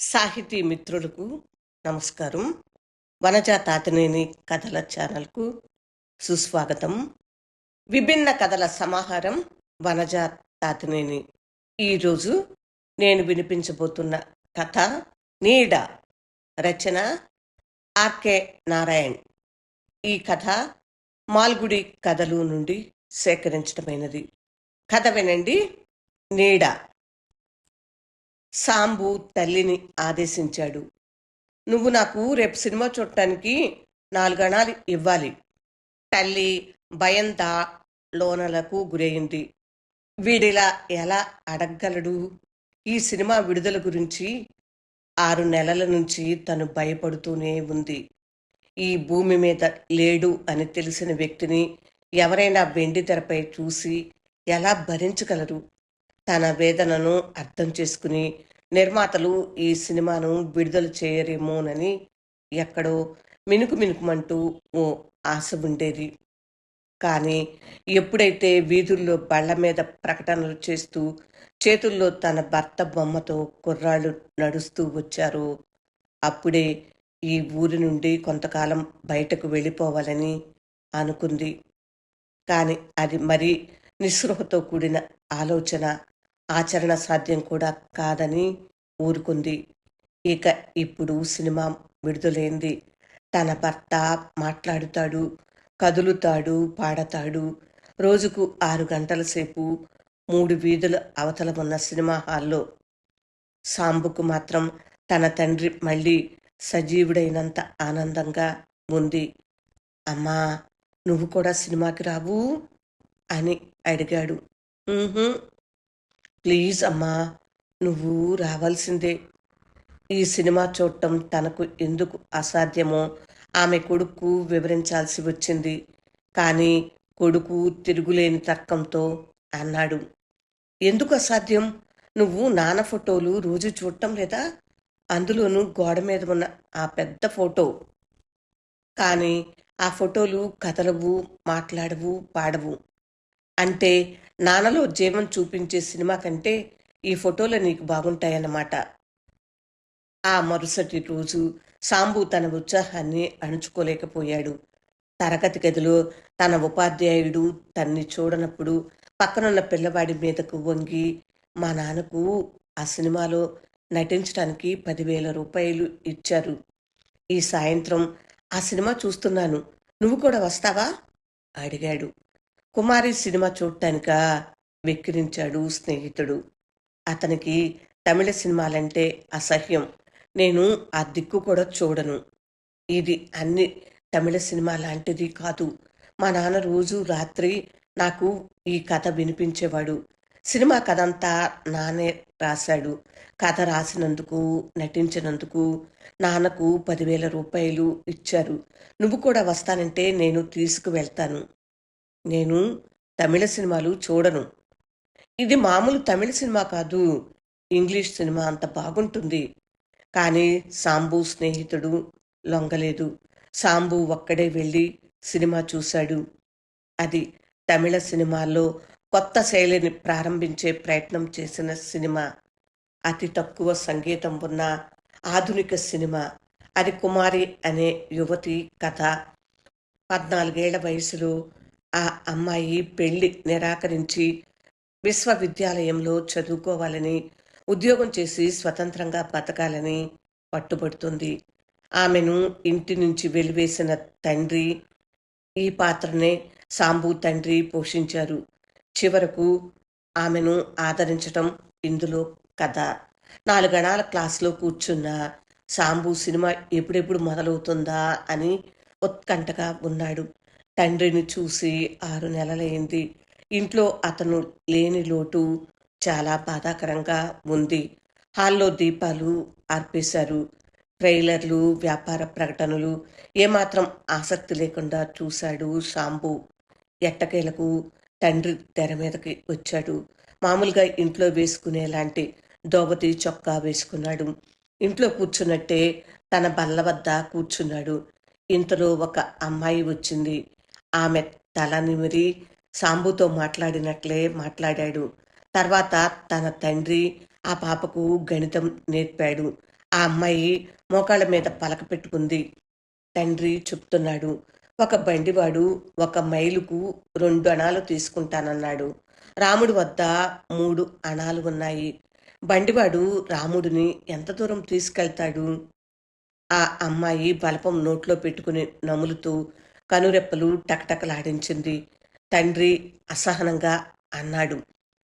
సాహితీ మిత్రులకు నమస్కారం. వనజ తాతినేని కథల ఛానల్కు సుస్వాగతం. విభిన్న కథల సమాహారం వనజ తాతినేని. ఈరోజు నేను వినిపించబోతున్న కథ నీడ. రచన ఆర్కే నారాయణ్. ఈ కథ మాల్గుడి కథలు నుండి సేకరించడమైనది. కథ వినండి. నీడ. సాంబు తల్లిని ఆదేశించాడు. నువ్వు నాకు రేపు సినిమా చూడటానికి 4 అణాలు ఇవ్వాలి. తల్లి భయంలోనలకు గురైంది. వీడిలా ఎలా అడగగలడు? ఈ సినిమా విడుదల గురించి 6 నెలల నుంచి తను భయపడుతూనే ఉంది. ఈ భూమి మీద లేడు అని తెలిసిన వ్యక్తిని ఎవరైనా వెండి తెరపై చూసి ఎలా భరించగలరు? తన వేదనను అర్థం చేసుకుని నిర్మాతలు ఈ సినిమాను విడుదల చేయరేమోనని ఎక్కడో మినుకుమంటూ ఓ ఆశ ఉండేది. కానీ ఎప్పుడైతే వీధుల్లో బళ్ళ మీద ప్రకటనలు చేస్తూ చేతుల్లో తన భర్త బొమ్మతో కుర్రాళ్ళు నడుస్తూ వచ్చారో అప్పుడే ఈ ఊరి నుండి కొంతకాలం బయటకు వెళ్ళిపోవాలని అనుకుంది. కానీ అది మరీ నిస్పృహతో కూడిన ఆలోచన, ఆచరణ సాధ్యం కూడా కాదని ఊరుకుంది. ఇక ఇప్పుడు సినిమా విడుదలైంది. తన భర్త మాట్లాడుతాడు, కదులుతాడు, పాడతాడు. రోజుకు 6 గంటల సేపు 3 వీధుల అవతల ఉన్న సినిమా హాల్లో. సాంబుకు మాత్రం తన తండ్రి మళ్ళీ సజీవుడైనంత ఆనందంగా ఉంది. అమ్మా, నువ్వు కూడా సినిమాకి రావు అని అడిగాడు. ప్లీజ్ అమ్మా, నువ్వు రావాల్సిందే. ఈ సినిమా చూడటం తనకు ఎందుకు అసాధ్యమో ఆమె కొడుకు వివరించాల్సి వచ్చింది. కానీ కొడుకు తిరుగులేని తర్కంతో అన్నాడు. ఎందుకు అసాధ్యం? నువ్వు నాన్న ఫోటోలు రోజు చూడటం లేదా? అందులోనూ గోడ మీద ఉన్న ఆ పెద్ద ఫోటో. కానీ ఆ ఫోటోలు కదలవు, మాట్లాడవు, పాడవు. అంటే నాన్నలో జీవం చూపించే సినిమా కంటే ఈ ఫోటోలు నీకు బాగుంటాయన్నమాట. ఆ మరుసటి రోజు సాంబు తన ఉత్సాహాన్ని అణుచుకోలేకపోయాడు. తరగతి గదిలో తన ఉపాధ్యాయుడు తన్ని చూడనప్పుడు పక్కనున్న పిల్లవాడి మీదకు వంగి, మా నాన్నకు ఆ సినిమాలో నటించడానికి 10,000 రూపాయలు ఇచ్చారు. ఈ సాయంత్రం ఆ సినిమా చూస్తున్నాను, నువ్వు కూడా వస్తావా అడిగాడు. కుమారి సినిమా చూడటానికా? వెక్కిరించాడు స్నేహితుడు. అతనికి తమిళ సినిమాలంటే అసహ్యం. నేను ఆ దిక్కు కూడా చూడను. ఇది అన్ని తమిళ సినిమా లాంటిది కాదు. మా నాన్న రోజు రాత్రి నాకు ఈ కథ వినిపించేవాడు. సినిమా కథంతా నాన్నే రాశాడు. కథ రాసినందుకు, నటించినందుకు నాన్నకు 10,000 రూపాయలు ఇచ్చారు. నువ్వు కూడా వస్తానంటే నేను తీసుకువెళ్తాను. నేను తమిళ సినిమాలు చూడను. ఇది మామూలు తమిళ సినిమా కాదు, ఇంగ్లీష్ సినిమా అంత బాగుంటుంది. కానీ సాంబు స్నేహితుడు లొంగలేదు. సాంబు ఒక్కడే వెళ్ళి సినిమా చూశాడు. అది తమిళ సినిమాల్లో కొత్త శైలిని ప్రారంభించే ప్రయత్నం చేసిన సినిమా. అతి తక్కువ సంగీతం ఉన్న ఆధునిక సినిమా. అది కుమారి అనే యువతి కథ. 14 ఏళ్ల వయసులో ఆ అమ్మాయి పెళ్లి నిరాకరించి విశ్వవిద్యాలయంలో చదువుకోవాలని, ఉద్యోగం చేసి స్వతంత్రంగా బతకాలని పట్టుబడుతుంది. ఆమెను ఇంటి నుంచి వెలివేసిన తండ్రి, ఈ పాత్రనే సాంబు తండ్రి పోషించారు. చివరకు ఆమెను ఆదరించటం ఇందులో కథ. 4 గణాల క్లాసులో కూర్చున్న సాంబు సినిమా ఎప్పుడెప్పుడు మొదలవుతుందా అని ఉత్కంఠగా ఉన్నాడు. తండ్రిని చూసి 6 నెలలైంది. ఇంట్లో అతను లేని లోటు చాలా బాధాకరంగా ఉంది. హాల్లో దీపాలు ఆర్పేశారు. ట్రైలర్లు, వ్యాపార ప్రకటనలు ఏమాత్రం ఆసక్తి లేకుండా చూశాడు సాంబు. ఎట్టకేలకు తండ్రి తెర మీదకి వచ్చాడు. మామూలుగా ఇంట్లో వేసుకునేలాంటి దోవతి చొక్కా వేసుకున్నాడు. ఇంట్లో కూర్చున్నట్టే తన బల్ల వద్ద కూర్చున్నాడు. ఇంతలో ఒక అమ్మాయి వచ్చింది. ఆమె తల నిమిరి సాంబుతో మాట్లాడినట్లే మాట్లాడాడు. తర్వాత తన తండ్రి ఆ పాపకు గణితం నేర్పాడు. ఆ అమ్మాయి మోకాళ్ళ మీద పలక పెట్టుకుంది. తండ్రి చెప్తున్నాడు. ఒక బండివాడు ఒక మైలుకు 2 అణాలు తీసుకుంటానన్నాడు. రాముడి వద్ద 3 అణాలు ఉన్నాయి. బండివాడు రాముడిని ఎంత దూరం తీసుకెళ్తాడు? ఆ అమ్మాయి బలపం నోట్లో పెట్టుకుని నములుతూ కనురెప్పలు టకటకలాడించింది. తండ్రి అసహనంగా అన్నాడు.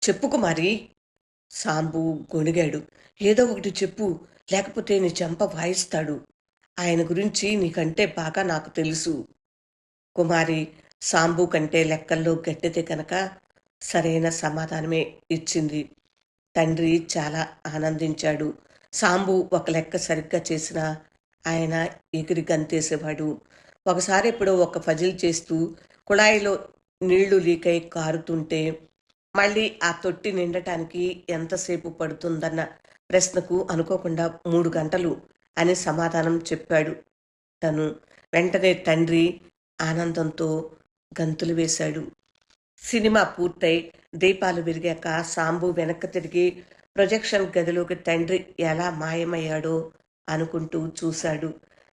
చెప్పు కుమారి. సాంబు గొణిగాడు. ఏదో ఒకటి చెప్పు, లేకపోతే నీ చెంప వాయిస్తాడు. ఆయన గురించి నీకంటే బాగా నాకు తెలుసు. కుమారి సాంబు కంటే లెక్కల్లో గట్టిదే కనుక సరైన సమాధానమే ఇచ్చింది. తండ్రి చాలా ఆనందించాడు. సాంబు ఒక లెక్క సరిగ్గా చేసినా ఆయన ఎగిరి గంతేసేవాడు. ఒకసారి ఎప్పుడో ఒక ఫజిల్ చేస్తూ కుళాయిలో నీళ్లు లీకై కారుతుంటే మళ్ళీ ఆ తొట్టి నిండటానికి ఎంతసేపు పడుతుందన్న ప్రశ్నకు అనుకోకుండా 3 గంటలు అని సమాధానం చెప్పాడు తను. వెంటనే తండ్రి ఆనందంతో గంతులు వేశాడు. సినిమా పూర్తయి దీపాలు వెలిగాక సాంబు వెనక్కి తిరిగి ప్రొజెక్షన్ గదిలోకి తండ్రి ఎలా మాయమయ్యాడో అనుకుంటూ చూశాడు.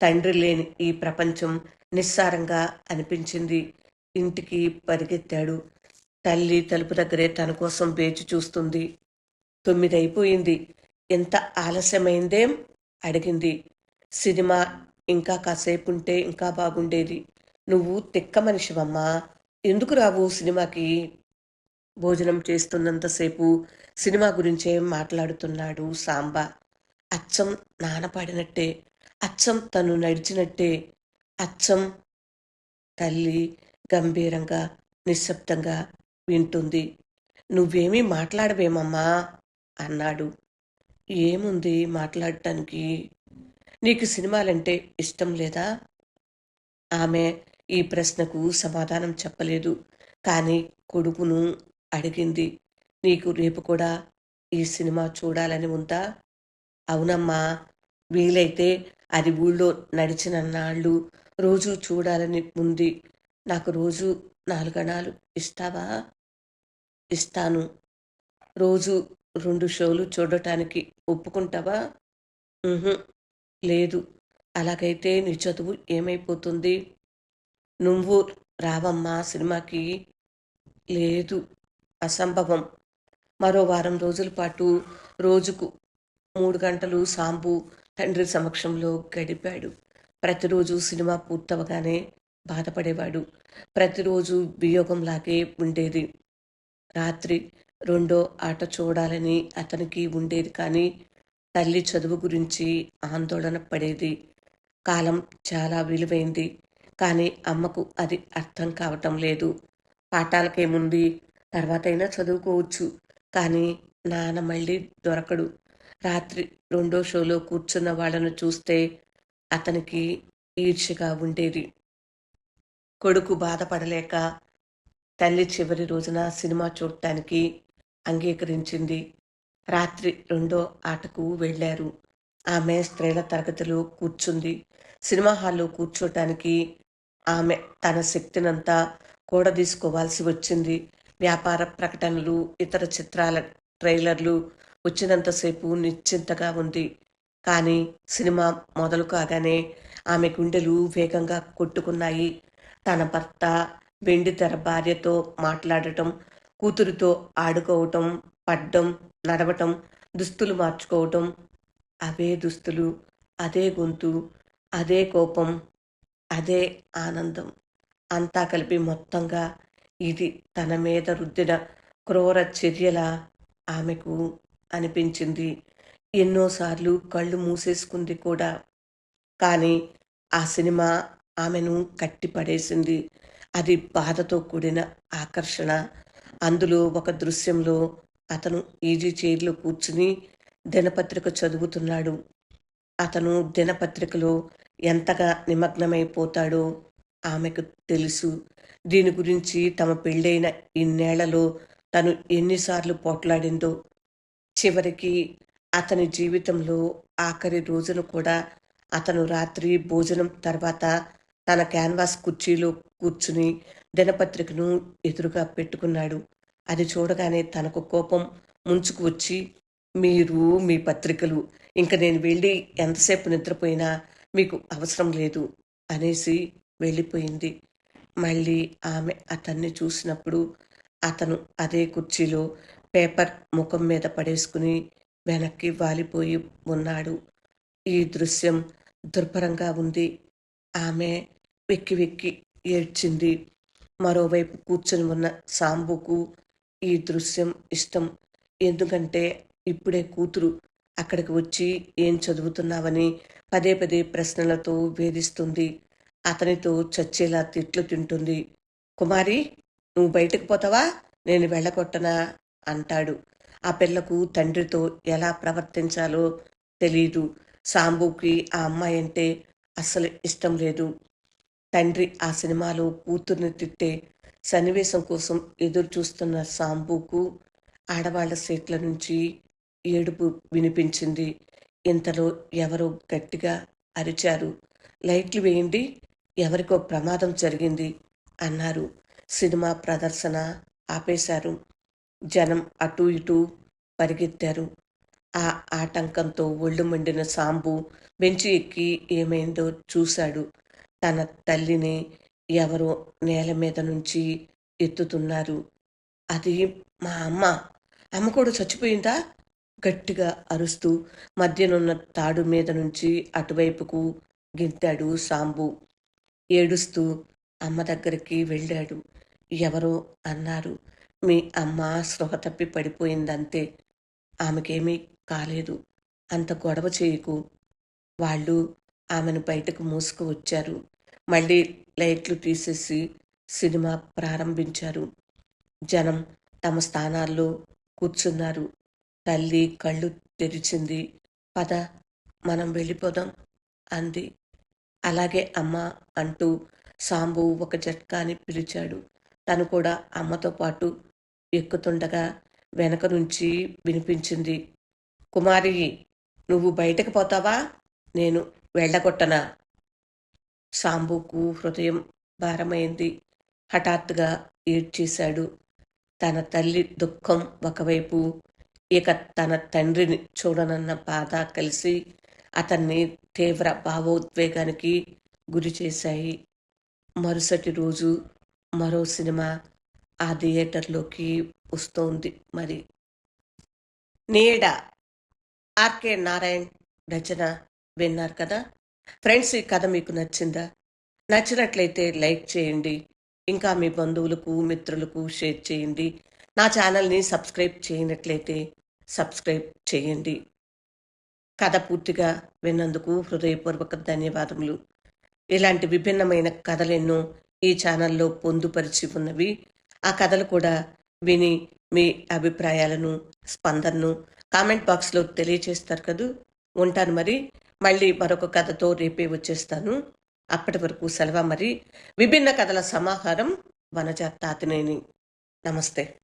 తండ్రి లేని ఈ ప్రపంచం నిస్సారంగా అనిపించింది. ఇంటికి పరిగెత్తాడు. తల్లి తలుపు దగ్గరే తన కోసం వేచి చూస్తుంది. 9 అయిపోయింది. ఎంత ఆలస్యమైందేం? అడిగింది. సినిమా ఇంకా కాసేపుంటే ఇంకా బాగుండేది. నువ్వు తిక్క మనిషివమ్మా. ఎందుకు రావు సినిమాకి? భోజనం చేస్తున్నంతసేపు సినిమా గురించే మాట్లాడుతున్నాడు సాంబ. అచ్చం నానపాడినట్టే, అచ్చం తను నడిచినట్టే, అచ్చం. తల్లి గంభీరంగా నిశ్శబ్దంగా వింటుంది. నువ్వేమీ మాట్లాడవేమమ్మా అన్నాడు. ఏముంది మాట్లాడటానికి? నీకు సినిమాలంటే ఇష్టం లేదా? ఆమె ఈ ప్రశ్నకు సమాధానం చెప్పలేదు. కానీ కొడుకును అడిగింది. నీకు రేపు కూడా ఈ సినిమా చూడాలని ఉందా? అవునమ్మా. వీలైతే అది ఊళ్ళో నడిచినన్నాళ్ళు రోజూ చూడాలని ఉంది. నాకు రోజు 4 అణాలు ఇస్తావా? ఇస్తాను. రోజు 2 షోలు చూడటానికి ఒప్పుకుంటావా? ఉహుం, లేదు. అలాగైతే నీ చదువు ఏమైపోతుంది? నువ్వు రావమ్మా సినిమాకి. లేదు, అసంభవం. మరో వారం రోజుల పాటు రోజుకు 3 గంటలు సాంబు తండ్రి సమక్షంలో గడిపాడు. ప్రతిరోజు సినిమా పూర్తవగానే బాధపడేవాడు. ప్రతిరోజు వియోగంలాగే ఉండేది. రాత్రి 2వ ఆట చూడాలని అతనికి ఉండేది. కానీ తల్లి చదువు గురించి ఆందోళన పడేది. కాలం చాలా విలువైంది. కానీ అమ్మకు అది అర్థం కావటం లేదు. పాఠాలకేముంది, తర్వాతైనా చదువుకోవచ్చు. కానీ నాన్న మళ్ళీ దొరకడు. రాత్రి 2వ షోలో కూర్చున్న వాళ్ళను చూస్తే అతనికి ఈర్ష్యగా ఉండేది. కొడుకు బాధపడలేక తల్లి చివరి రోజున సినిమా చూడటానికి అంగీకరించింది. రాత్రి 2వ ఆటకు వెళ్ళారు. ఆమె స్త్రీల తరగతిలో కూర్చుంది. సినిమా హాల్లో కూర్చోటానికి ఆమె తన శక్తినంతా కూడదీసుకోవాల్సి వచ్చింది. వ్యాపార ప్రకటనలు, ఇతర చిత్రాల ట్రైలర్లు వచ్చినంతసేపు నిశ్చింతగా ఉంది. కానీ సినిమా మొదలు కాగానే ఆమె గుండెలు వేగంగా కొట్టుకున్నాయి. తన భర్త వెండితెర భార్యతో మాట్లాడటం, కూతురితో ఆడుకోవటం, పడ్డం, నడవటం, దుస్తులు మార్చుకోవటం, అవే దుస్తులు, అదే గొంతు, అదే కోపం, అదే ఆనందం. అంతా కలిపి మొత్తంగా ఇది తన మీద రుద్దిన క్రూర చర్యలా ఆమెకు అనిపించింది. ఎన్నోసార్లు కళ్ళు మూసేసుకుంది కూడా. కానీ ఆ సినిమా ఆమెను కట్టిపడేసింది. అది బాధతో కూడిన ఆకర్షణ. అందులో ఒక దృశ్యంలో అతను ఈజీ చైర్లో కూర్చుని దినపత్రిక చదువుతున్నాడు. అతను దినపత్రికలో ఎంతగా నిమగ్నమైపోతాడో ఆమెకు తెలుసు. దీని గురించి తమ పెళ్ళైన ఇన్నేళ్లలో తను ఎన్నిసార్లు పోట్లాడిందో. చివరికి అతని జీవితంలో ఆఖరి రోజును కూడా అతను రాత్రి భోజనం తర్వాత తన క్యాన్వాస్ కుర్చీలో కూర్చుని దినపత్రికను ఎదురుగా పెట్టుకున్నాడు. అది చూడగానే తనకు కోపం ముంచుకు వచ్చి, మీరు మీ పత్రికలు ఇంక నేను వెళ్ళి ఎంతసేపు నిద్రపోయినా మీకు అవసరం లేదు అనేసి వెళ్ళిపోయింది. మళ్ళీ ఆమె అతన్ని చూసినప్పుడు అతను అదే కుర్చీలో పేపర్ ముఖం మీద పడేసుకుని వెనక్కి వాలిపోయి ఉన్నాడు. ఈ దృశ్యం దుర్భరంగా ఉంది. ఆమె వెక్కి వెక్కి ఏడ్చింది. మరోవైపు కూర్చొని ఉన్న సాంబుకు ఈ దృశ్యం ఇష్టం. ఎందుకంటే ఇప్పుడే కూతురు అక్కడికి వచ్చి ఏం చదువుతున్నావని పదే పదే ప్రశ్నలతో వేధిస్తుంది. అతనితో చచ్చేలా తిట్లు తింటుంది. కుమారి, నువ్వు బయటకు పోతావా, నేను వెళ్ళగొట్టనా అంటాడు. ఆ పిల్లకు తండ్రితో ఎలా ప్రవర్తించాలో తెలీదు. సాంబుకి ఆ అమ్మాయి అంటే అస్సలు ఇష్టం లేదు. తండ్రి ఆ సినిమాలో కూతుర్ని తిట్టే సన్నివేశం కోసం ఎదురు చూస్తున్న సాంబుకు ఆడవాళ్ల సీట్ల నుంచి ఏడుపు వినిపించింది. ఇంతలో ఎవరో గట్టిగా అరిచారు. లైట్లు వేయండి, ఎవరికో ప్రమాదం జరిగింది అన్నారు. సినిమా ప్రదర్శన ఆపేశారు. జనం అటూ ఇటూ పరిగెత్తారు. ఆ ఆటంకంతో ఒళ్ళు మండిన సాంబు బెంచి ఎక్కి ఏమైందో చూశాడు. తన తల్లిని ఎవరో నేల మీద నుంచి ఎత్తుతున్నారు. అది మా అమ్మ. అమ్మ కూడా చచ్చిపోయిందా? గట్టిగా అరుస్తూ మధ్యనున్న తాడు మీద నుంచి అటువైపుకు గింతాడు సాంబు. ఏడుస్తూ అమ్మ దగ్గరికి వెళ్ళాడు. ఎవరో అన్నారు, మీ అమ్మ స్పృహ తప్పి పడిపోయిందంతే, ఆమెకేమీ కాలేదు, అంత గొడవ చేయకు. వాళ్ళు ఆమెను బయటకు మూసుకు వచ్చారు. మళ్ళీ లైట్లు తీసేసి సినిమా ప్రారంభించారు. జనం తమ స్థానాల్లో కూర్చున్నారు. తల్లి కళ్ళు తెరిచింది. పద, మనం వెళ్ళిపోదాం అంది. అలాగే అమ్మా అంటూ సాంబు ఒక జట్కాని పిలిచాడు. తను కూడా అమ్మతో పాటు ఎక్కుతుండగా వెనక నుంచి వినిపించింది, కుమారి, నువ్వు బయటకు పోతావా, నేను వెళ్ళగొట్టనా? సాంబుకు హృదయం భారమైంది. హఠాత్తుగా ఏడ్చేశాడు. తన తల్లి దుఃఖం ఒకవైపు, ఇక తన తండ్రిని చూడనన్న బాధ కలిసి అతన్ని తీవ్ర భావోద్వేగానికి గురి చేశాయి. మరుసటి రోజు మరో సినిమా ఆ థియేటర్లోకి వస్తోంది. మరి నీడ, ఆర్కే నారాయణ్ రచన విన్నారు కదా ఫ్రెండ్స్. ఈ కథ మీకు నచ్చిందా? నచ్చినట్లయితే లైక్ చేయండి. ఇంకా మీ బంధువులకు మిత్రులకు షేర్ చేయండి. నా ఛానల్ని సబ్స్క్రైబ్ చేయనట్లయితే సబ్స్క్రైబ్ చేయండి. కథ పూర్తిగా విన్నందుకు హృదయపూర్వక ధన్యవాదములు. ఇలాంటి విభిన్నమైన కథలెన్నో ఈ ఛానల్లో పొందుపరిచి ఉన్నవి. ఆ కథలు కూడా విని మీ అభిప్రాయాలను, స్పందనను కామెంట్ బాక్స్లో తెలియచేస్తారు కదూ. ఉంటాను మరి. మళ్ళీ మరొక కథతో రేపే వచ్చేస్తాను. అప్పటి వరకు సెలవు మరి. విభిన్న కథల సమాహారం వనజ తాతినేని. నమస్తే.